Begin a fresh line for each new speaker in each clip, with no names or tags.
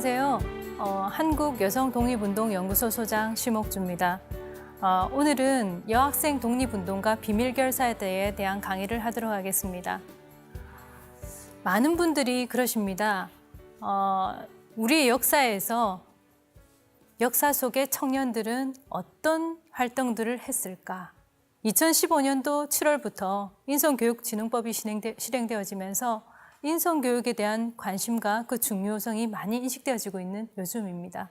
안녕하세요. 한국여성독립운동연구소 소장 심옥주입니다. 오늘은 여학생 독립운동가 비밀결사에 대한 강의를 하도록 하겠습니다. 많은 분들이 그러십니다. 우리의 역사에서 역사 속의 청년들은 어떤 활동들을 했을까? 2015년도 7월부터 인성교육진흥법이 실행되어지면서 인성교육에 대한 관심과 그 중요성이 많이 인식되어지고 있는 요즘입니다.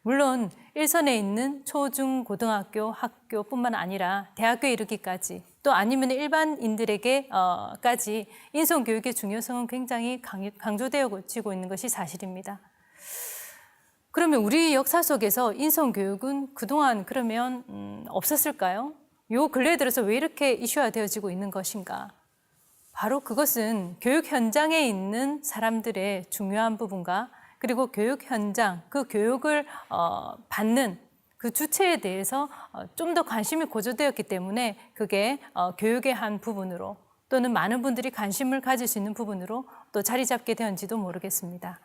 물론 일선에 있는 초, 중, 고등학교, 학교뿐만 아니라 대학교에 이르기까지 또 아니면 일반인들에게까지 인성교육의 중요성은 굉장히 강조되어지고 있는 것이 사실입니다. 그러면 우리 역사 속에서 인성교육은 그동안 그러면 없었을까요? 요 근래에 들어서 왜 이렇게 이슈화 되어지고 있는 것인가? 바로 그것은 교육 현장에 있는 사람들의 중요한 부분과 그리고 교육 현장, 그 교육을 받는 그 주체에 대해서 좀 더 관심이 고조되었기 때문에 그게 교육의 한 부분으로 또는 많은 분들이 관심을 가질 수 있는 부분으로 또 자리 잡게 되었는지도 모르겠습니다.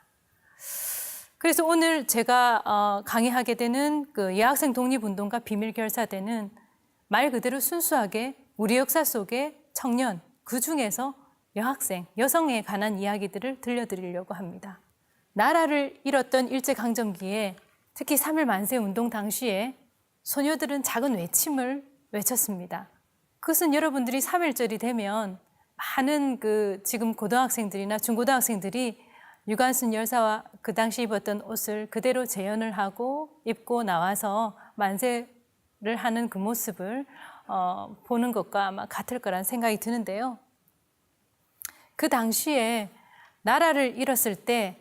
그래서 오늘 제가 강의하게 되는 그 여학생 독립운동가 비밀결사대는 말 그대로 순수하게 우리 역사 속의 청년, 그 중에서 여학생, 여성에 관한 이야기들을 들려드리려고 합니다. 나라를 잃었던 일제강점기에 특히 3.1 만세운동 당시에 소녀들은 작은 외침을 외쳤습니다. 그것은 여러분들이 3.1절이 되면 많은 지금 고등학생들이나 중고등학생들이 유관순 열사와 그 당시 입었던 옷을 그대로 재현을 하고 입고 나와서 만세를 하는 그 모습을 보는 것과 아마 같을 거란 생각이 드는데요. 그 당시에 나라를 잃었을 때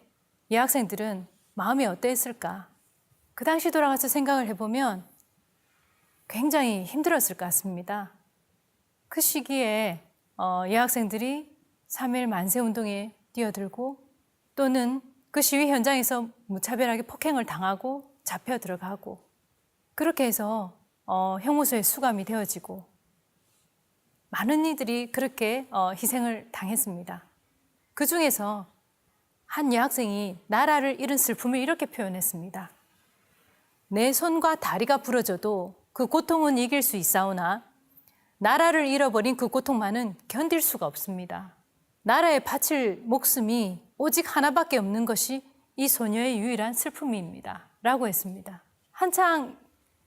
여학생들은 마음이 어땠을까? 그 당시 돌아가서 생각을 해보면 굉장히 힘들었을 것 같습니다. 그 시기에 여학생들이 3.1 만세운동에 뛰어들고 또는 그 시위 현장에서 무차별하게 폭행을 당하고 잡혀 들어가고 그렇게 해서 형무소에 수감이 되어지고 많은 이들이 그렇게 희생을 당했습니다. 그 중에서 한 여학생이 나라를 잃은 슬픔을 이렇게 표현했습니다. 내 손과 다리가 부러져도 그 고통은 이길 수 있사오나 나라를 잃어버린 그 고통만은 견딜 수가 없습니다. 나라에 바칠 목숨이 오직 하나밖에 없는 것이 이 소녀의 유일한 슬픔입니다. 라고 했습니다. 한창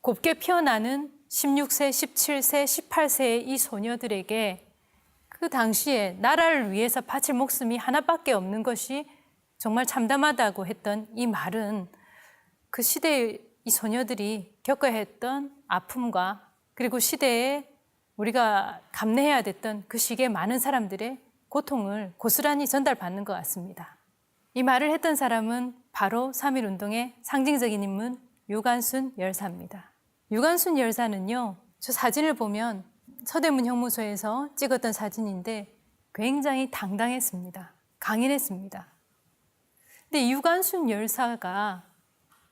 곱게 피어나는 16세, 17세, 18세의 이 소녀들에게 그 당시에 나라를 위해서 바칠 목숨이 하나밖에 없는 것이 정말 참담하다고 했던 이 말은 그 시대의 이 소녀들이 겪어야 했던 아픔과 그리고 시대에 우리가 감내해야 됐던 그 시기에 많은 사람들의 고통을 고스란히 전달받는 것 같습니다. 이 말을 했던 사람은 바로 3.1 운동의 상징적인 인물 유관순 열사입니다. 유관순 열사는요, 저 사진을 보면 서대문 형무소에서 찍었던 사진인데 굉장히 당당했습니다. 강인했습니다. 근데 유관순 열사가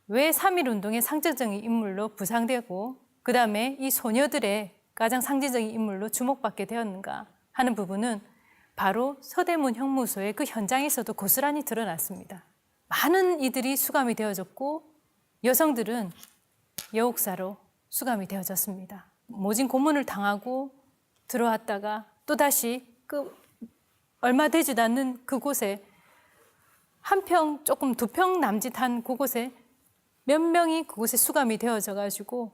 왜 3.1 운동의 상징적인 인물로 부상되고 그 다음에 이 소녀들의 가장 상징적인 인물로 주목받게 되었는가 하는 부분은 바로 서대문 형무소의 그 현장에서도 고스란히 드러났습니다. 많은 이들이 수감이 되어졌고 여성들은 여옥사로 수감이 되어졌습니다. 모진 고문을 당하고 들어왔다가 또다시 얼마 되지도 않는 그곳에 한 평 조금 2평 남짓한 그곳에 몇 명이 그곳에 수감이 되어져 가지고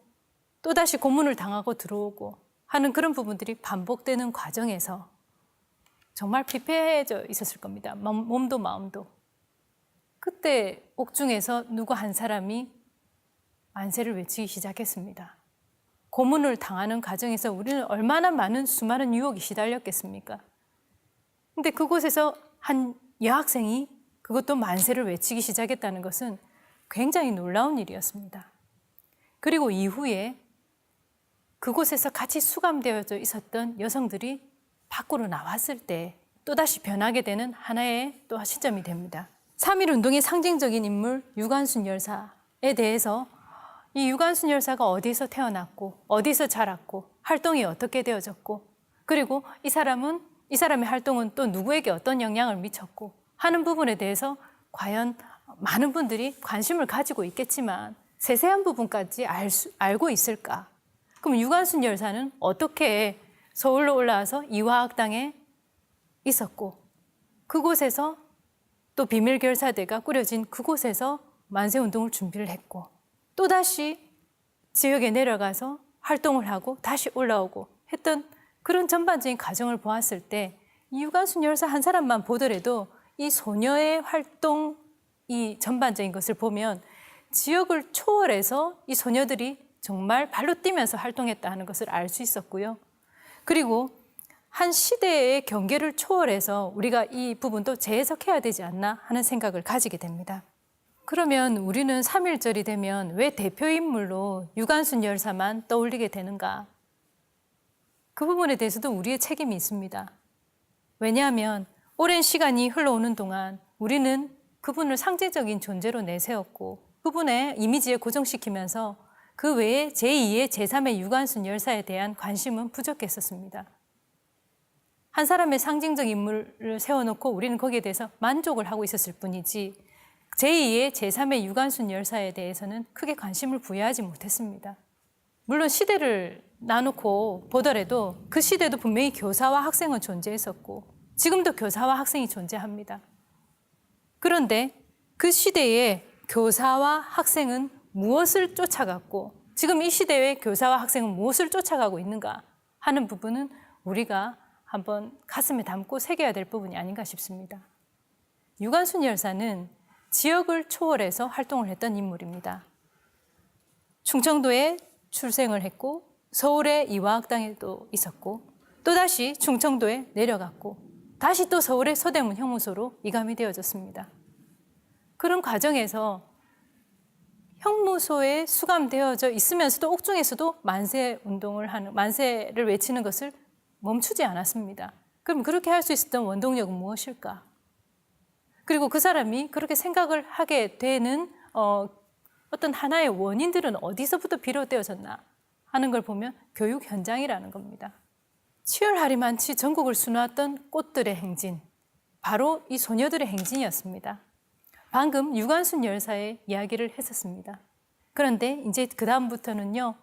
또다시 고문을 당하고 들어오고 하는 그런 부분들이 반복되는 과정에서 정말 피폐해져 있었을 겁니다. 몸도 마음도. 그때 옥중에서 누구 한 사람이 만세를 외치기 시작했습니다. 고문을 당하는 과정에서 우리는 얼마나 많은 수많은 유혹이 시달렸겠습니까? 근데 그곳에서 한 여학생이 그것도 만세를 외치기 시작했다는 것은 굉장히 놀라운 일이었습니다. 그리고 이후에 그곳에서 같이 수감되어져 있었던 여성들이 밖으로 나왔을 때 또다시 변하게 되는 하나의 또 시점이 됩니다. 3.1 운동의 상징적인 인물 유관순 열사에 대해서 이 유관순 열사가 어디서 태어났고 어디서 자랐고 활동이 어떻게 되어졌고 그리고 이 사람의 활동은 또 누구에게 어떤 영향을 미쳤고 하는 부분에 대해서 과연 많은 분들이 관심을 가지고 있겠지만 세세한 부분까지 알고 있을까? 그럼 유관순 열사는 어떻게 서울로 올라와서 이화학당에 있었고 그곳에서 또 비밀결사대가 꾸려진 그곳에서 만세운동을 준비를 했고 또다시 지역에 내려가서 활동을 하고 다시 올라오고 했던 그런 전반적인 과정을 보았을 때 이 유관순 열사 한 사람만 보더라도 이 소녀의 활동 이 전반적인 것을 보면 지역을 초월해서 이 소녀들이 정말 발로 뛰면서 활동했다 하는 것을 알 수 있었고요. 그리고 한 시대의 경계를 초월해서 우리가 이 부분도 재해석해야 되지 않나 하는 생각을 가지게 됩니다. 그러면 우리는 3.1절이 되면 왜 대표인물로 유관순 열사만 떠올리게 되는가? 그 부분에 대해서도 우리의 책임이 있습니다. 왜냐하면 오랜 시간이 흘러오는 동안 우리는 그분을 상징적인 존재로 내세웠고 그분의 이미지에 고정시키면서 그 외에 제2의 제3의 유관순 열사에 대한 관심은 부족했었습니다. 한 사람의 상징적 인물을 세워놓고 우리는 거기에 대해서 만족을 하고 있었을 뿐이지 제2의 제3의 유관순 열사에 대해서는 크게 관심을 부여하지 못했습니다. 물론 시대를 나놓고 보더라도 그 시대도 분명히 교사와 학생은 존재했었고 지금도 교사와 학생이 존재합니다. 그런데 그 시대에 교사와 학생은 무엇을 쫓아갔고 지금 이 시대의 교사와 학생은 무엇을 쫓아가고 있는가 하는 부분은 우리가 한번 가슴에 담고 새겨야 될 부분이 아닌가 싶습니다. 유관순 열사는 지역을 초월해서 활동을 했던 인물입니다. 충청도에 출생을 했고 서울의 이화학당에도 있었고 또다시 충청도에 내려갔고 다시 또 서울의 서대문 형무소로 이감이 되어졌습니다. 그런 과정에서 형무소에 수감되어져 있으면서도 옥중에서도 만세를 외치는 것을 멈추지 않았습니다. 그럼 그렇게 할 수 있었던 원동력은 무엇일까? 그리고 그 사람이 그렇게 생각을 하게 되는 어떤 하나의 원인들은 어디서부터 비롯되어졌나 하는 걸 보면 교육 현장이라는 겁니다. 치열하리만치 전국을 수놓았던 꽃들의 행진, 바로 이 소녀들의 행진이었습니다. 방금 유관순 열사의 이야기를 했었습니다. 그런데 이제 그 다음부터는요,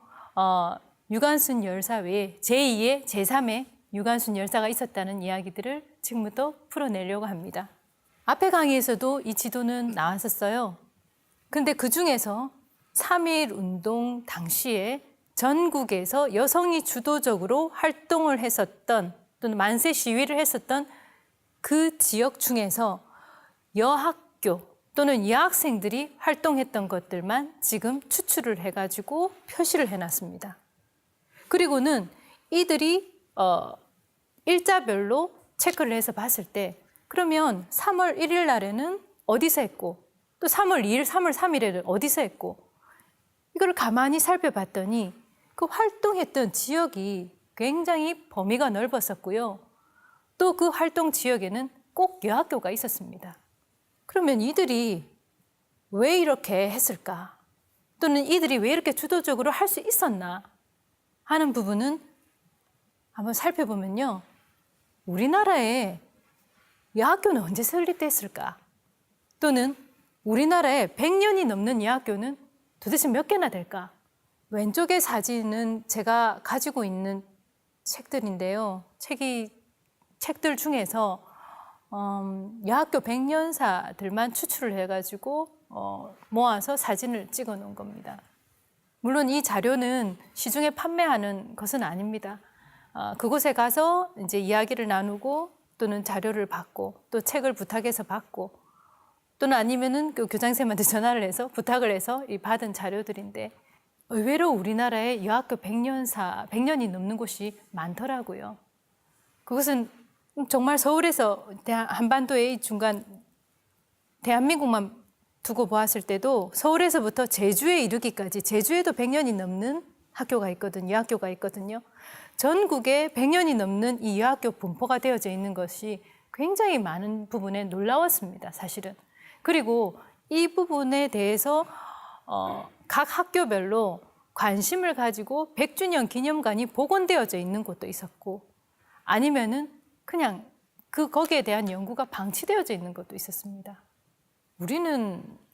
유관순 열사 외에 제2의 제3의 유관순 열사가 있었다는 이야기들을 지금부터 풀어내려고 합니다. 앞에 강의에서도 이 지도는 나왔었어요. 근데 그 중에서 3.1 운동 당시에 전국에서 여성이 주도적으로 활동을 했었던 또는 만세 시위를 했었던 그 지역 중에서 여학교 또는 여학생들이 활동했던 것들만 지금 추출을 해가지고 표시를 해놨습니다. 그리고는 이들이 일자별로 체크를 해서 봤을 때 그러면 3월 1일 날에는 어디서 했고 또 3월 2일, 3월 3일에는 어디서 했고 이걸 가만히 살펴봤더니 그 활동했던 지역이 굉장히 범위가 넓었었고요. 또 그 활동 지역에는 꼭 여학교가 있었습니다. 그러면 이들이 왜 이렇게 했을까? 또는 이들이 왜 이렇게 주도적으로 할 수 있었나 하는 부분은 한번 살펴보면요. 우리나라에 여학교는 언제 설립됐을까? 또는 우리나라에 100년이 넘는 여학교는 도대체 몇 개나 될까? 왼쪽의 사진은 제가 가지고 있는 책들인데요. 책들 중에서 여학교 100년사들만 추출을 해가지고 모아서 사진을 찍어 놓은 겁니다. 물론 이 자료는 시중에 판매하는 것은 아닙니다. 그곳에 가서 이제 이야기를 나누고 또는 자료를 받고 또 책을 부탁해서 받고 또는 아니면은 그 교장선생님한테 전화를 해서 부탁을 해서 이 받은 자료들인데 의외로 우리나라에 여학교 100년이 넘는 곳이 많더라고요. 그것은 정말 서울에서 한반도의 중간 대한민국만 두고 보았을 때도 서울에서부터 제주에 이르기까지 제주에도 100년이 넘는 학교가 있거든요. 여학교가 있거든요. 전국에 100년이 넘는 이 여학교 분포가 되어져 있는 것이 굉장히 많은 부분에 놀라웠습니다. 사실은. 그리고 이 부분에 대해서 각 학교별로 관심을 가지고 100주년 기념관이 복원되어져 있는 곳도 있었고 아니면은 그냥 거기에 대한 연구가 방치되어져 있는 것도 있었습니다.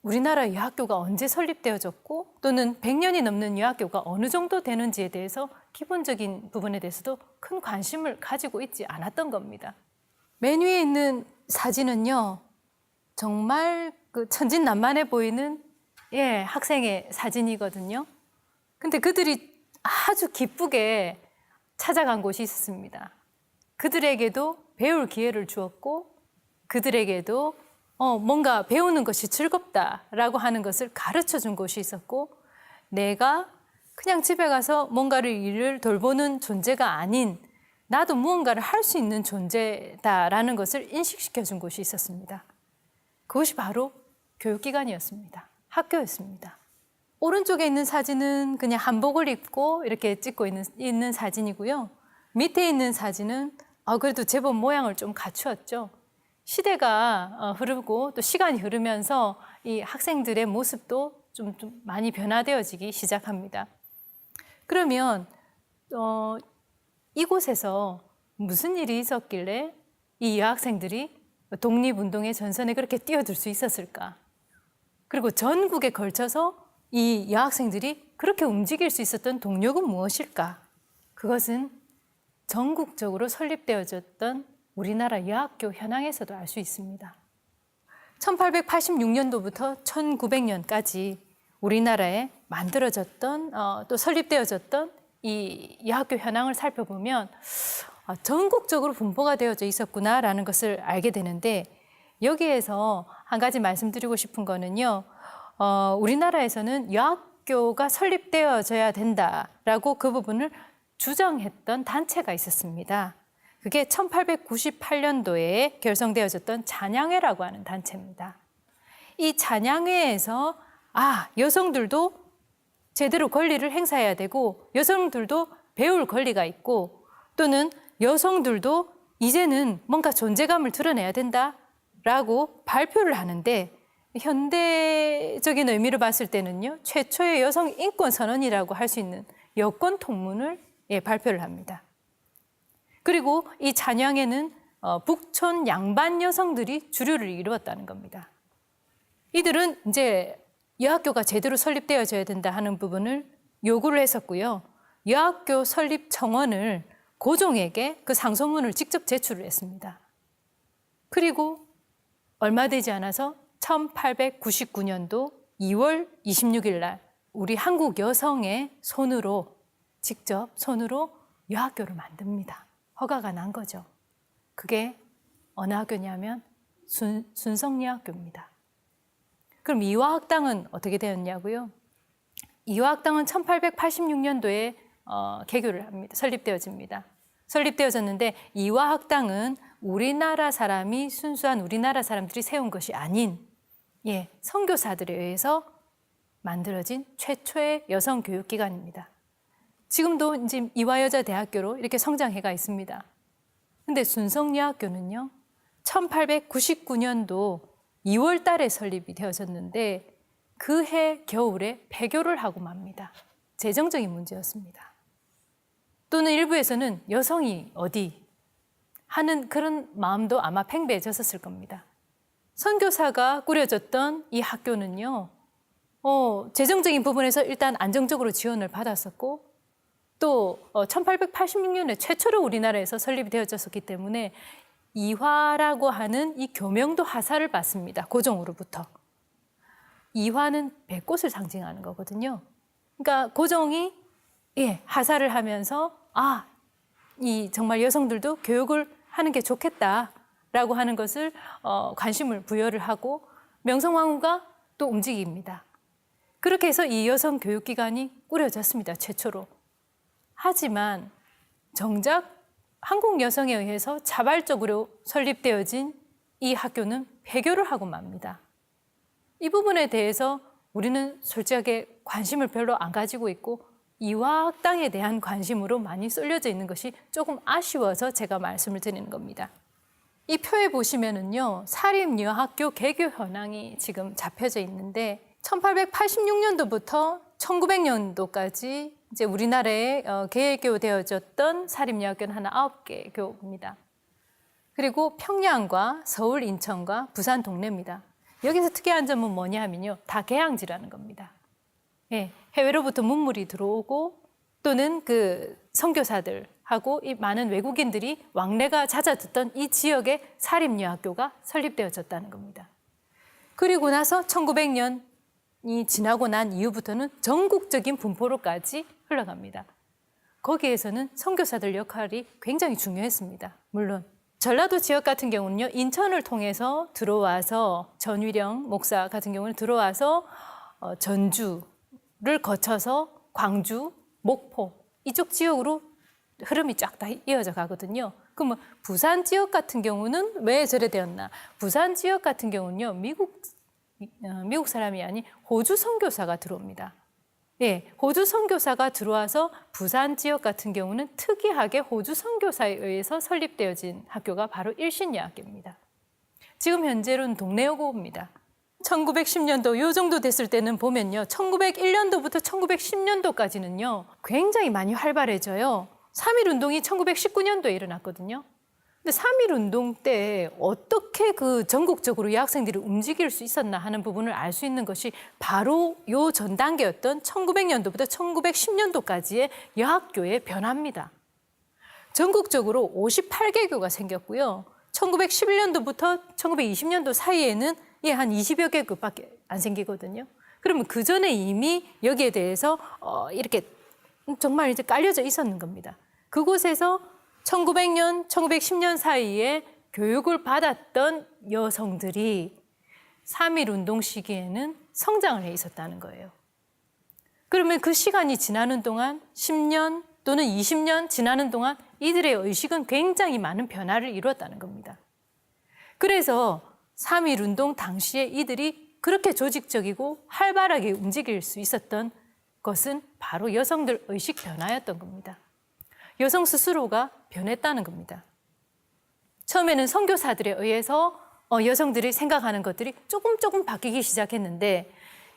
우리나라 여학교가 언제 설립되어졌고 또는 100년이 넘는 여학교가 어느 정도 되는지에 대해서 기본적인 부분에 대해서도 큰 관심을 가지고 있지 않았던 겁니다. 맨 위에 있는 사진은요, 정말 그 천진난만해 보이는 학생의 사진이거든요. 근데 그들이 아주 기쁘게 찾아간 곳이 있었습니다. 그들에게도 배울 기회를 주었고 그들에게도 뭔가 배우는 것이 즐겁다라고 하는 것을 가르쳐 준 곳이 있었고 내가 그냥 집에 가서 뭔가를 일을 돌보는 존재가 아닌 나도 무언가를 할 수 있는 존재다라는 것을 인식시켜 준 곳이 있었습니다. 그것이 바로 교육기관이었습니다. 학교였습니다. 오른쪽에 있는 사진은 그냥 한복을 입고 이렇게 찍고 있는 사진이고요. 밑에 있는 사진은 그래도 제법 모양을 좀 갖추었죠. 시대가 흐르고 또 시간이 흐르면서 이 학생들의 모습도 좀 많이 변화되어지기 시작합니다. 그러면 이곳에서 무슨 일이 있었길래 이 여학생들이 독립운동의 전선에 그렇게 뛰어들 수 있었을까? 그리고 전국에 걸쳐서 이 여학생들이 그렇게 움직일 수 있었던 동력은 무엇일까? 그것은 전국적으로 설립되어졌던 우리나라 여학교 현황에서도 알 수 있습니다. 1886년도부터 1900년까지 우리나라에 만들어졌던 또 설립되어졌던 이 여학교 현황을 살펴보면 전국적으로 분포가 되어져 있었구나라는 것을 알게 되는데 여기에서 한 가지 말씀드리고 싶은 거는요. 우리나라에서는 여학교가 설립되어져야 된다라고 그 부분을 주장했던 단체가 있었습니다. 그게 1898년도에 결성되어졌던 잔양회라고 하는 단체입니다. 이 잔양회에서 여성들도 제대로 권리를 행사해야 되고 여성들도 배울 권리가 있고 또는 여성들도 이제는 뭔가 존재감을 드러내야 된다라고 발표를 하는데 현대적인 의미로 봤을 때는요. 최초의 여성 인권 선언이라고 할 수 있는 여권 통문을 발표를 합니다. 그리고 이 잔양에는 북촌 양반 여성들이 주류를 이루었다는 겁니다. 이들은 이제 여학교가 제대로 설립되어져야 된다 하는 부분을 요구를 했었고요. 여학교 설립 청원을 고종에게 그 상소문을 직접 제출을 했습니다. 그리고 얼마 되지 않아서 1899년도 2월 26일 날 우리 한국 여성의 직접 손으로 여학교를 만듭니다. 허가가 난 거죠. 그게 어느 학교냐면 순성여학교입니다. 그럼 이화학당은 어떻게 되었냐고요? 이화학당은 1886년도에 개교를 합니다. 설립되어집니다. 설립되어졌는데 이화학당은 우리나라 사람이 순수한 우리나라 사람들이 세운 것이 아닌 선교사들에 의해서 만들어진 최초의 여성 교육기관입니다. 지금도 이제 이화여자대학교로 이렇게 성장해가 있습니다. 근데 순성여학교는요, 1899년도 2월 달에 설립이 되어졌는데 그 해 겨울에 폐교를 하고 맙니다. 재정적인 문제였습니다. 또는 일부에서는 여성이 어디 하는 그런 마음도 아마 팽배해졌었을 겁니다. 선교사가 꾸려졌던 이 학교는요, 재정적인 부분에서 일단 안정적으로 지원을 받았었고 또 1886년에 최초로 우리나라에서 설립이 되어졌었기 때문에 이화라고 하는 이 교명도 하사를 받습니다. 고종으로부터. 이화는 배꽃을 상징하는 거거든요. 그러니까 고종이 하사를 하면서 이 정말 여성들도 교육을 하는 게 좋겠다라고 하는 것을 관심을 부여를 하고 명성황후가 또 움직입니다. 그렇게 해서 이 여성 교육기관이 꾸려졌습니다. 최초로. 하지만 정작 한국 여성에 의해서 자발적으로 설립되어진 이 학교는 폐교를 하고 맙니다. 이 부분에 대해서 우리는 솔직하게 관심을 별로 안 가지고 있고 이화학당에 대한 관심으로 많이 쏠려져 있는 것이 조금 아쉬워서 제가 말씀을 드리는 겁니다. 이 표에 보시면은요, 사립여학교 개교 현황이 지금 잡혀져 있는데 1886년도부터 1900년도까지 이제 우리나라에 개교되어졌던 사립여학교는 한 9개 교입니다. 그리고 평양과 서울, 인천과 부산 동래입니다. 여기서 특이한 점은 뭐냐 하면요. 다 개항지라는 겁니다. 예, 해외로부터 문물이 들어오고 또는 그 선교사들하고 이 많은 외국인들이 왕래가 잦아듣던 이 지역에 사립여학교가 설립되어졌다는 겁니다. 그리고 나서 1900년이 지나고 난 이후부터는 전국적인 분포로까지 흘러갑니다. 거기에서는 선교사들 역할이 굉장히 중요했습니다. 물론 전라도 지역 같은 경우는요, 인천을 통해서 들어와서 전위령 목사 같은 경우는 들어와서 전주를 거쳐서 광주, 목포 이쪽 지역으로 흐름이 쫙 다 이어져 가거든요. 그러면 부산 지역 같은 경우는 왜 저래 되었나? 부산 지역 같은 경우는요, 미국 사람이 아닌 호주 선교사가 들어옵니다. 예, 호주 선교사가 들어와서 부산 지역 같은 경우는 특이하게 호주 선교사에 의해서 설립되어진 학교가 바로 일신여학교입니다. 지금 현재로는 동래여고입니다. 1910년도 요 정도 됐을 때는 보면요. 1901년도부터 1910년도까지는요. 굉장히 많이 활발해져요. 3.1운동이 1919년도에 일어났거든요. 근데 3.1운동 때 어떻게 그 전국적으로 여학생들이 움직일 수 있었나 하는 부분을 알 수 있는 것이 바로 요 전 단계였던 1900년도부터 1910년도까지의 여학교의 변화입니다. 전국적으로 58개 교가 생겼고요. 1911년도부터 1920년도 사이에는 한 20여 개 교밖에 안 생기거든요. 그러면 그 전에 이미 여기에 대해서 이렇게 정말 이제 깔려져 있었는 겁니다. 그곳에서 1900년, 1910년 사이에 교육을 받았던 여성들이 3.1운동 시기에는 성장을 해 있었다는 거예요. 그러면 그 시간이 지나는 동안 10년 또는 20년 지나는 동안 이들의 의식은 굉장히 많은 변화를 이루었다는 겁니다. 그래서 3.1운동 당시에 이들이 그렇게 조직적이고 활발하게 움직일 수 있었던 것은 바로 여성들 의식 변화였던 겁니다. 여성 스스로가 변했다는 겁니다. 처음에는 선교사들에 의해서 여성들이 생각하는 것들이 조금 바뀌기 시작했는데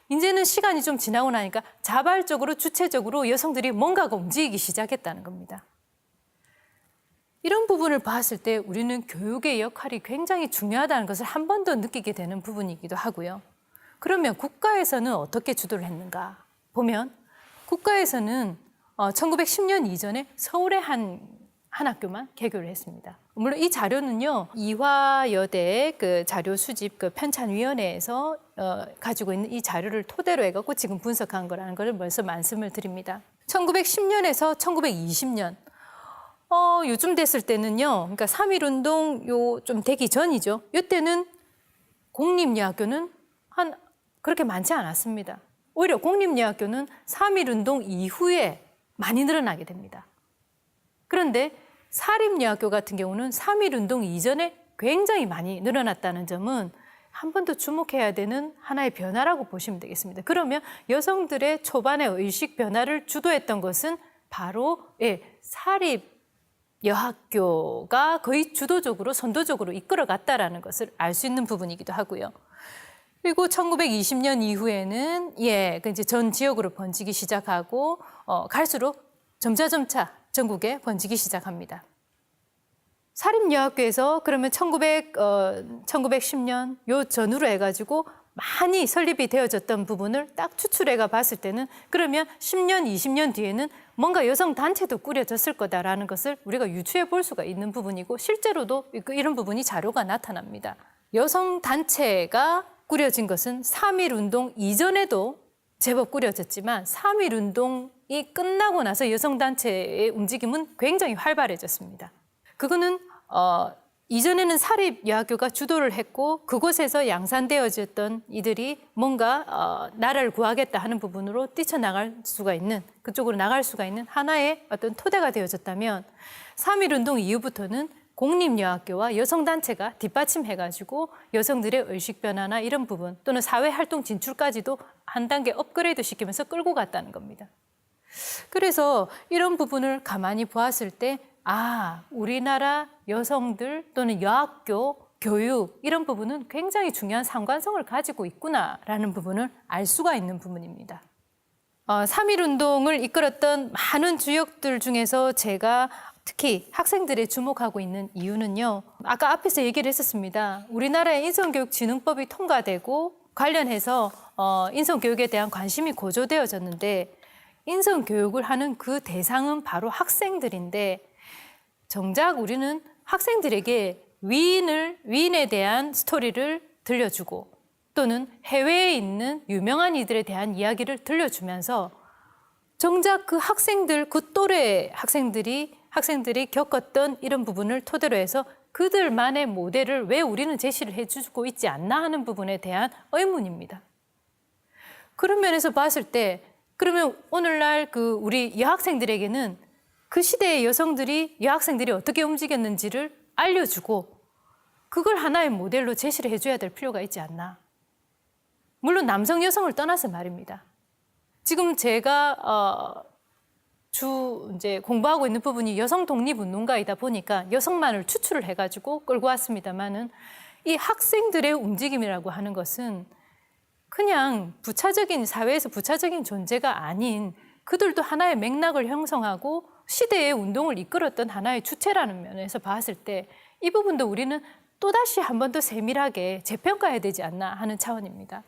이제는 시간이 좀 지나고 나니까 자발적으로 주체적으로 여성들이 뭔가가 움직이기 시작했다는 겁니다. 이런 부분을 봤을 때 우리는 교육의 역할이 굉장히 중요하다는 것을 한 번 더 느끼게 되는 부분이기도 하고요. 그러면 국가에서는 어떻게 주도를 했는가 보면 국가에서는 1910년 이전에 서울의 한 학교만 개교를 했습니다. 물론 이 자료는요, 이화여대 그 자료 수집 그 편찬위원회에서 가지고 있는 이 자료를 토대로 해갖고 지금 분석한 거라는 걸 먼저 말씀을 드립니다. 1910년에서 1920년, 요즘 됐을 때는요, 그러니까 3.1운동 좀 되기 전이죠. 이때는 공립여학교는 그렇게 많지 않았습니다. 오히려 공립여학교는 3.1운동 이후에 많이 늘어나게 됩니다. 그런데 사립여학교 같은 경우는 3.1운동 이전에 굉장히 많이 늘어났다는 점은 한 번 더 주목해야 되는 하나의 변화라고 보시면 되겠습니다. 그러면 여성들의 초반의 의식 변화를 주도했던 것은 바로 사립여학교가 거의 주도적으로 선도적으로 이끌어갔다라는 것을 알 수 있는 부분이기도 하고요. 그리고 1920년 이후에는 이제 전 지역으로 번지기 시작하고 갈수록 점차 전국에 번지기 시작합니다. 사립여학교에서 그러면 1910년 요 전후로 해가지고 많이 설립이 되어졌던 부분을 딱 추출해가 봤을 때는 그러면 10년, 20년 뒤에는 뭔가 여성 단체도 꾸려졌을 거다라는 것을 우리가 유추해 볼 수가 있는 부분이고 실제로도 이런 부분이 자료가 나타납니다. 여성 단체가 꾸려진 것은 3.1운동 이전에도 제법 꾸려졌지만 3.1운동이 끝나고 나서 여성단체의 움직임은 굉장히 활발해졌습니다. 그거는 이전에는 사립여학교가 주도를 했고 그곳에서 양산되어졌던 이들이 뭔가 나라를 구하겠다 하는 부분으로 뛰쳐나갈 수가 있는, 그쪽으로 나갈 수가 있는 하나의 어떤 토대가 되어졌다면 3.1운동 이후부터는 공립여학교와 여성단체가 뒷받침해가지고 여성들의 의식 변화나 이런 부분 또는 사회활동 진출까지도 한 단계 업그레이드 시키면서 끌고 갔다는 겁니다. 그래서 이런 부분을 가만히 보았을 때 우리나라 여성들 또는 여학교, 교육 이런 부분은 굉장히 중요한 상관성을 가지고 있구나라는 부분을 알 수가 있는 부분입니다. 3.1운동을 이끌었던 많은 주역들 중에서 제가 특히 학생들에 주목하고 있는 이유는요. 아까 앞에서 얘기를 했었습니다. 우리나라의 인성교육진흥법이 통과되고 관련해서 인성교육에 대한 관심이 고조되어졌는데 인성교육을 하는 그 대상은 바로 학생들인데 정작 우리는 학생들에게 위인에 대한 스토리를 들려주고 또는 해외에 있는 유명한 이들에 대한 이야기를 들려주면서 정작 그 학생들, 그 또래 학생들이 겪었던 이런 부분을 토대로 해서 그들만의 모델을 왜 우리는 제시를 해주고 있지 않나 하는 부분에 대한 의문입니다. 그런 면에서 봤을 때 그러면 오늘날 그 우리 여학생들에게는 그 시대의 여학생들이 어떻게 움직였는지를 알려주고 그걸 하나의 모델로 제시를 해줘야 될 필요가 있지 않나. 물론 남성, 여성을 떠나서 말입니다. 지금 제가 이제 공부하고 있는 부분이 여성 독립운동가이다 보니까 여성만을 추출을 해가지고 끌고 왔습니다만은 이 학생들의 움직임이라고 하는 것은 그냥 사회에서 부차적인 존재가 아닌 그들도 하나의 맥락을 형성하고 시대의 운동을 이끌었던 하나의 주체라는 면에서 봤을 때 이 부분도 우리는 또다시 한 번 더 세밀하게 재평가해야 되지 않나 하는 차원입니다.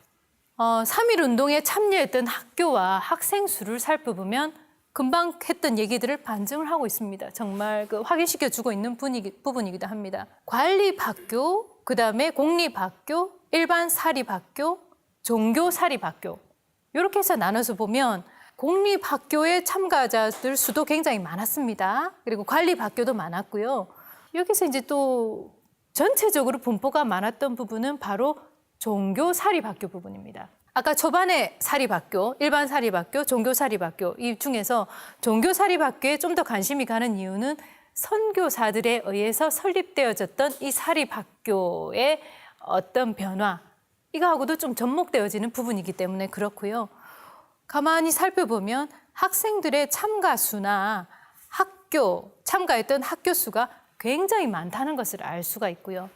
3.1운동에 참여했던 학교와 학생 수를 살펴보면 금방 했던 얘기들을 반증을 하고 있습니다. 정말 확인시켜주고 있는 부분이기도 합니다. 관립학교, 그다음에 공립학교, 일반 사립학교, 종교 사립학교 이렇게 해서 나눠서 보면 공립학교의 참가자들 수도 굉장히 많았습니다. 그리고 관립학교도 많았고요. 여기서 이제 또 전체적으로 분포가 많았던 부분은 바로 종교 사립학교 부분입니다. 아까 초반에 사립학교, 일반 사립학교, 종교 사립학교 이 중에서 종교 사립학교에 좀 더 관심이 가는 이유는 선교사들에 의해서 설립되어졌던 이 사립학교의 어떤 변화 이거하고도 좀 접목되어지는 부분이기 때문에 그렇고요. 가만히 살펴보면 학생들의 참가 수나 참가했던 학교 수가 굉장히 많다는 것을 알 수가 있고요.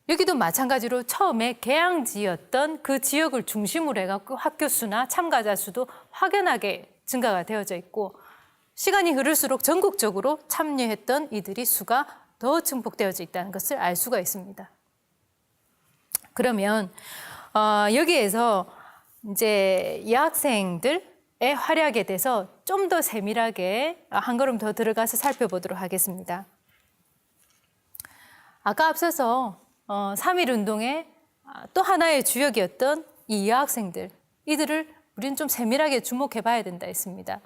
여기도 마찬가지로 처음에 개항지였던 그 지역을 중심으로 해갖고 학교 수나 참가자 수도 확연하게 증가가 되어져 있고 시간이 흐를수록 전국적으로 참여했던 이들이 수가 더 증폭되어져 있다는 것을 알 수가 있습니다. 그러면 여기에서 이제 여학생들의 활약에 대해서 좀 더 세밀하게 한 걸음 더 들어가서 살펴보도록 하겠습니다. 아까 앞서서 3.1운동의 또 하나의 주역이었던 이 여학생들, 이들을 우리는 좀 세밀하게 주목해 봐야 된다 했습니다.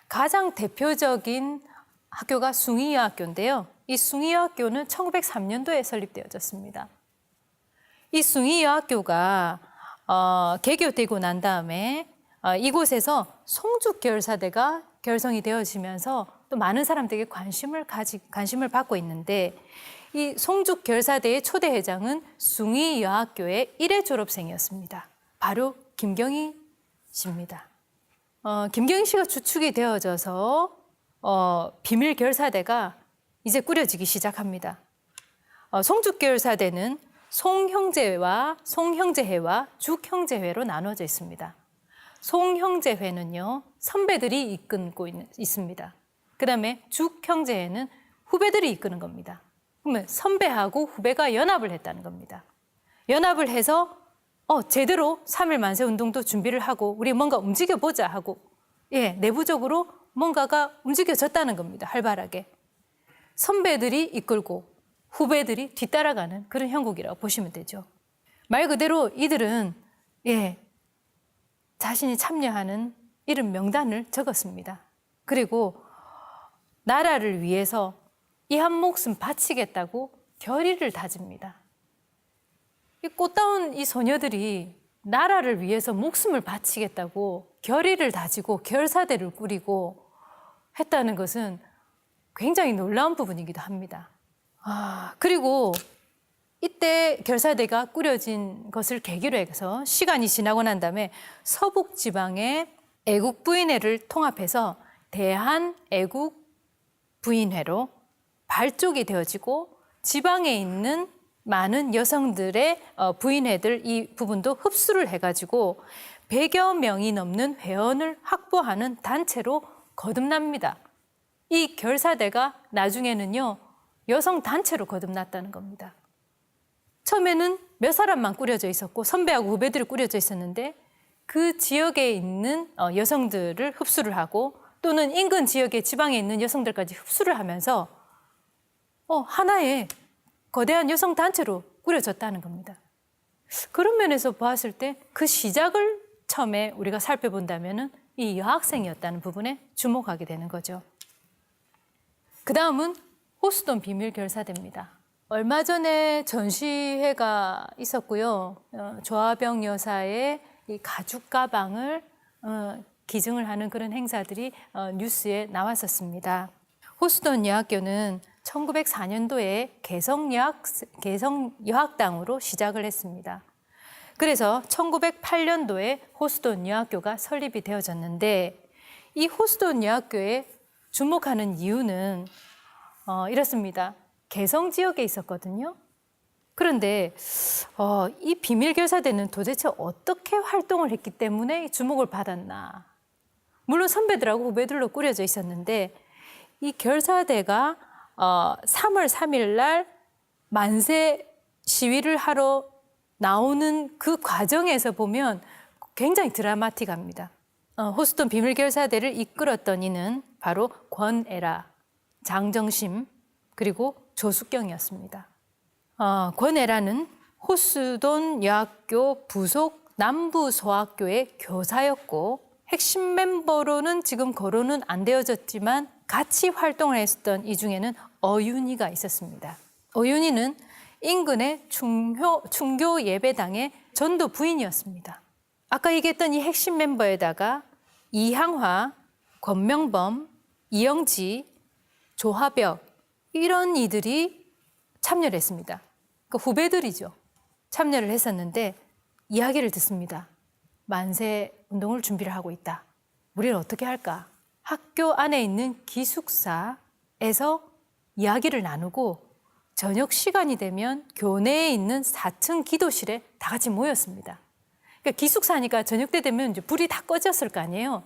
가장 대표적인 학교가 숭의여학교인데요. 이 숭의여학교는 1903년도에 설립되어졌습니다. 이 숭의여학교가 개교되고 난 다음에 이곳에서 송죽결사대가 결성이 되어지면서 또 많은 사람들에게 관심을 받고 있는데 이 송죽결사대의 초대 회장은 숭의여학교의 1회 졸업생이었습니다. 바로 김경희 씨입니다. 김경희 씨가 주축이 되어져서 비밀결사대가 이제 꾸려지기 시작합니다. 송죽결사대는 송형제회와 죽형제회로 나눠져 있습니다. 송형제회는요, 선배들이 이끌고 있습니다. 그 다음에 죽형제회는 후배들이 이끄는 겁니다. 그러면 선배하고 후배가 연합을 했다는 겁니다. 연합을 해서 제대로 3.1 만세 운동도 준비를 하고 우리 뭔가 움직여보자 하고 내부적으로 뭔가가 움직여졌다는 겁니다. 활발하게. 선배들이 이끌고 후배들이 뒤따라가는 그런 형국이라고 보시면 되죠. 말 그대로 이들은 자신이 참여하는 이름 명단을 적었습니다. 그리고 나라를 위해서 이 한 몫은 바치겠다고 결의를 다집니다. 이 꽃다운 이 소녀들이 나라를 위해서 목숨을 바치겠다고 결의를 다지고 결사대를 꾸리고 했다는 것은 굉장히 놀라운 부분이기도 합니다. 그리고 이때 결사대가 꾸려진 것을 계기로 해서 시간이 지나고 난 다음에 서북 지방의 애국부인회를 통합해서 대한애국부인회로 발족이 되어지고 지방에 있는 많은 여성들의 부인회들 이 부분도 흡수를 해가지고 100여 명이 넘는 회원을 확보하는 단체로 거듭납니다. 이 결사대가 나중에는요 여성 단체로 거듭났다는 겁니다. 처음에는 몇 사람만 꾸려져 있었고 선배하고 후배들이 꾸려져 있었는데 그 지역에 있는 여성들을 흡수를 하고 또는 인근 지역의 지방에 있는 여성들까지 흡수를 하면서 하나의 거대한 여성 단체로 꾸려졌다는 겁니다. 그런 면에서 봤을 때 그 시작을 처음에 우리가 살펴본다면은 이 여학생이었다는 부분에 주목하게 되는 거죠. 그 다음은 호수돈 비밀 결사대입니다. 얼마 전에 전시회가 있었고요. 조화병 여사의 이 가죽 가방을 기증을 하는 그런 행사들이 뉴스에 나왔었습니다. 호수돈 여학교는 1904년도에 개성여학당으로 시작을 했습니다. 그래서 1908년도에 호수돈 여학교가 설립이 되어졌는데 이 호수돈 여학교에 주목하는 이유는 이렇습니다. 개성 지역에 있었거든요. 그런데 이 비밀결사대는 도대체 어떻게 활동을 했기 때문에 주목을 받았나. 물론 선배들하고 후배들로 꾸려져 있었는데 이 결사대가 3월 3일 날 만세 시위를 하러 나오는 그 과정에서 보면 굉장히 드라마틱합니다. 호수돈 비밀결사대를 이끌었던 이는 바로 권애라, 장정심, 그리고 조숙경이었습니다. 권애라는 호수돈 여학교 부속 남부소학교의 교사였고 핵심 멤버로는 지금 거론은 안 되어졌지만 같이 활동을 했었던 이 중에는 어윤이가 있었습니다. 어윤이는 인근의 충교 예배당의 전도 부인이었습니다. 아까 얘기했던 이 핵심 멤버에다가 이항화, 권명범, 이영지, 조화벽 이런 이들이 참여를 했습니다. 그 후배들이죠. 참여를 했었는데 이야기를 듣습니다. 만세 운동을 준비를 하고 있다. 우리는 어떻게 할까? 학교 안에 있는 기숙사에서 이야기를 나누고 저녁 시간이 되면 교내에 있는 4층 기도실에 다 같이 모였습니다. 그러니까 기숙사니까 저녁 때 되면 이제 불이 다 꺼졌을 거 아니에요.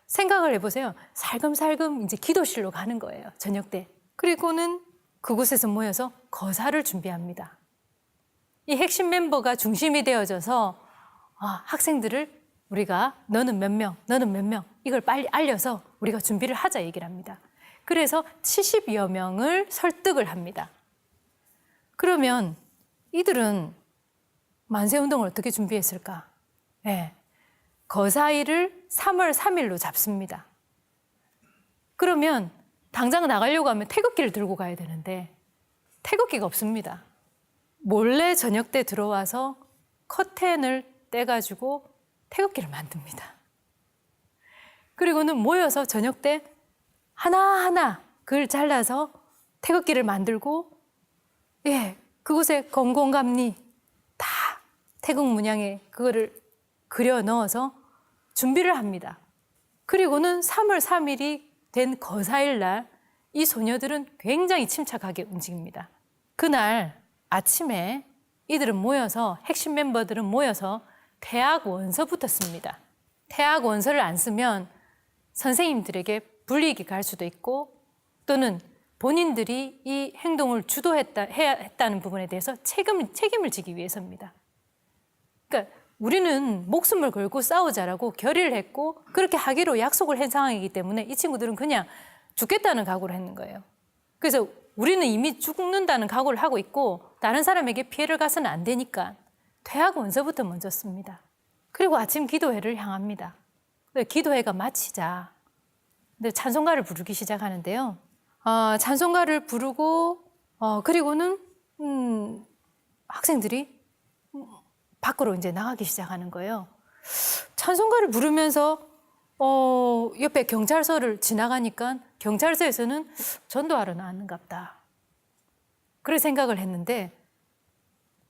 생각을 해보세요. 살금살금 이제 기도실로 가는 거예요. 저녁 때. 그리고는 그곳에서 모여서 거사를 준비합니다. 이 핵심 멤버가 중심이 되어져서 학생들을 우리가 너는 몇 명, 너는 몇 명 이걸 빨리 알려서 우리가 준비를 하자 얘기를 합니다. 그래서 70여 명을 설득을 합니다. 그러면 이들은 만세운동을 어떻게 준비했을까? 네. 거사일을 3월 3일로 잡습니다. 그러면 당장 나가려고 하면 태극기를 들고 가야 되는데 태극기가 없습니다. 몰래 저녁 때 들어와서 커튼을 떼가지고 태극기를 만듭니다. 그리고는 모여서 저녁 때 하나하나 글 잘라서 태극기를 만들고 그곳에 건공감리 다 태극 문양에 그거를 그려 넣어서 준비를 합니다. 그리고는 3월 3일이 된 거사일 날 이 소녀들은 굉장히 침착하게 움직입니다. 그날 아침에 이들은 모여서 핵심 멤버들은 모여서 퇴학 원서부터 씁니다. 퇴학 원서를 안 쓰면 선생님들에게 불이익이 갈 수도 있고 또는 본인들이 이 행동을 했다는 부분에 대해서 책임을 지기 위해서입니다. 그러니까 우리는 목숨을 걸고 싸우자라고 결의를 했고 그렇게 하기로 약속을 한 상황이기 때문에 이 친구들은 그냥 죽겠다는 각오를 했는 거예요. 그래서 우리는 이미 죽는다는 각오를 하고 있고 다른 사람에게 피해를 가서는 안 되니까 퇴학 원서부터 먼저 씁니다. 그리고 아침 기도회를 향합니다. 기도회가 마치자 찬송가를 부르기 시작하는데요. 찬송가를 부르고 그리고는 학생들이 밖으로 이제 나가기 시작하는 거예요. 찬송가를 부르면서 옆에 경찰서를 지나가니까 경찰서에서는 전도하러 나왔는갑다. 그런 생각을 했는데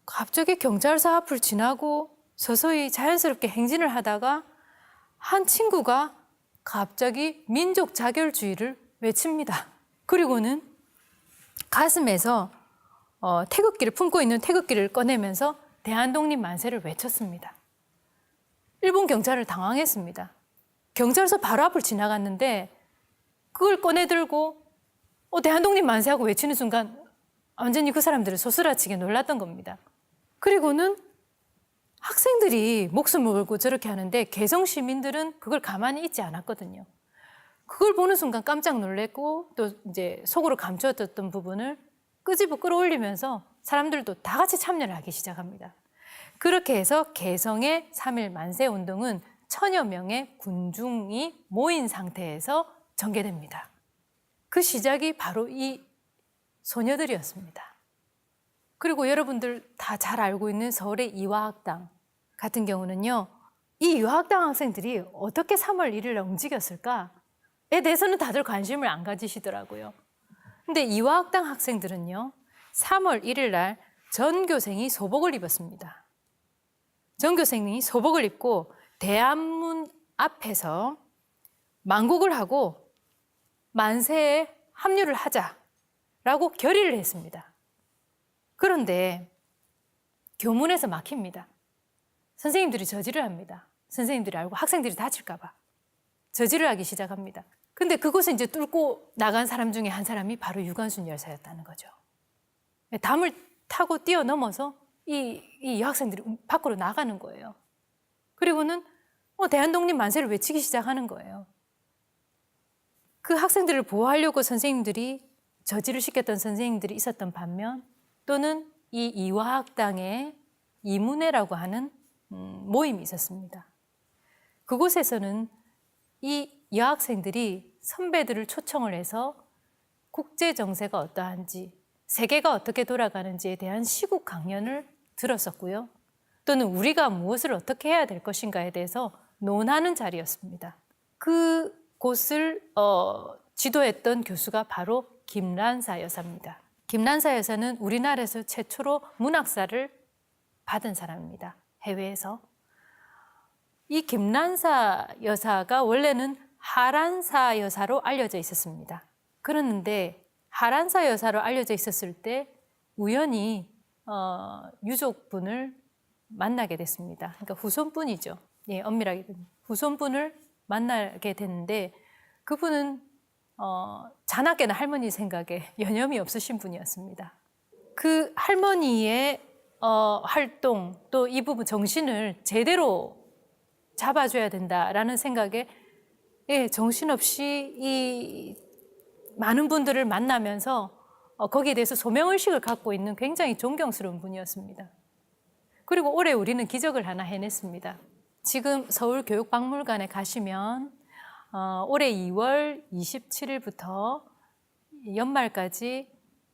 갑자기 경찰서 앞을 지나고 서서히 자연스럽게 행진을 하다가 한 친구가 갑자기 민족 자결주의를 외칩니다. 그리고는 가슴에서 태극기를 품고 있는 태극기를 꺼내면서 대한독립 만세를 외쳤습니다. 일본 경찰을 당황했습니다. 경찰서 바로 앞을 지나갔는데 그걸 꺼내들고 대한독립 만세하고 외치는 순간 완전히 그 사람들은 소스라치게 놀랐던 겁니다. 그리고는 학생들이 목숨을 걸고 저렇게 하는데 개성 시민들은 그걸 가만히 있지 않았거든요. 그걸 보는 순간 깜짝 놀랐고 또 이제 속으로 감추었던 부분을 끄집어 끌어올리면서 사람들도 다 같이 참여를 하기 시작합니다. 그렇게 해서 개성의 3.1 만세 운동은 1000여 명의 군중이 모인 상태에서 전개됩니다. 그 시작이 바로 이 소녀들이었습니다. 그리고 여러분들 다 잘 알고 있는 서울의 이화학당 같은 경우는요, 이 유학당 학생들이 어떻게 3월 1일 날 움직였을까에 대해서는 다들 관심을 안 가지시더라고요. 근데 이화학당 학생들은요, 3월 1일 날 전교생이 소복을 입었습니다. 전교생이 소복을 입고 대안문 앞에서 만국을 하고 만세에 합류를 하자라고 결의를 했습니다. 그런데 교문에서 막힙니다. 선생님들이 저지를 합니다. 선생님들이 알고 학생들이 다칠까 봐 저지를 하기 시작합니다. 근데 그곳에 이제 뚫고 나간 사람 중에 한 사람이 바로 유관순 열사였다는 거죠. 담을 타고 뛰어넘어서 이 여학생들이 밖으로 나가는 거예요. 그리고는 대한독립 만세를 외치기 시작하는 거예요. 그 학생들을 보호하려고 선생님들이 저지를 시켰던 선생님들이 있었던 반면 또는 이 이화학당에 이문회라고 하는 모임이 있었습니다. 그곳에서는 이 여학생들이 선배들을 초청을 해서 국제 정세가 어떠한지, 세계가 어떻게 돌아가는지에 대한 시국 강연을 들었었고요. 또는 우리가 무엇을 어떻게 해야 될 것인가에 대해서 논하는 자리였습니다. 그곳을 지도했던 교수가 바로 김란사 여사입니다. 김란사 여사는 우리나라에서 최초로 문학사를 받은 사람입니다. 해외에서. 이 김란사 여사가 원래는 하란사 여사로 알려져 있었습니다. 그랬는데 하란사 여사로 알려져 있었을 때 우연히 유족분을 만나게 됐습니다. 그러니까 후손분이죠. 예, 엄밀하게 후손분을 만나게 됐는데 그분은 자나깨나 할머니 생각에 여념이 없으신 분이었습니다. 그 할머니의 활동 또 이 부분 정신을 제대로 잡아줘야 된다라는 생각에 정신없이 이 많은 분들을 만나면서 거기에 대해서 소명의식을 갖고 있는 굉장히 존경스러운 분이었습니다. 그리고 올해 우리는 기적을 하나 해냈습니다. 지금 서울교육박물관에 가시면 올해 2월 27일부터 연말까지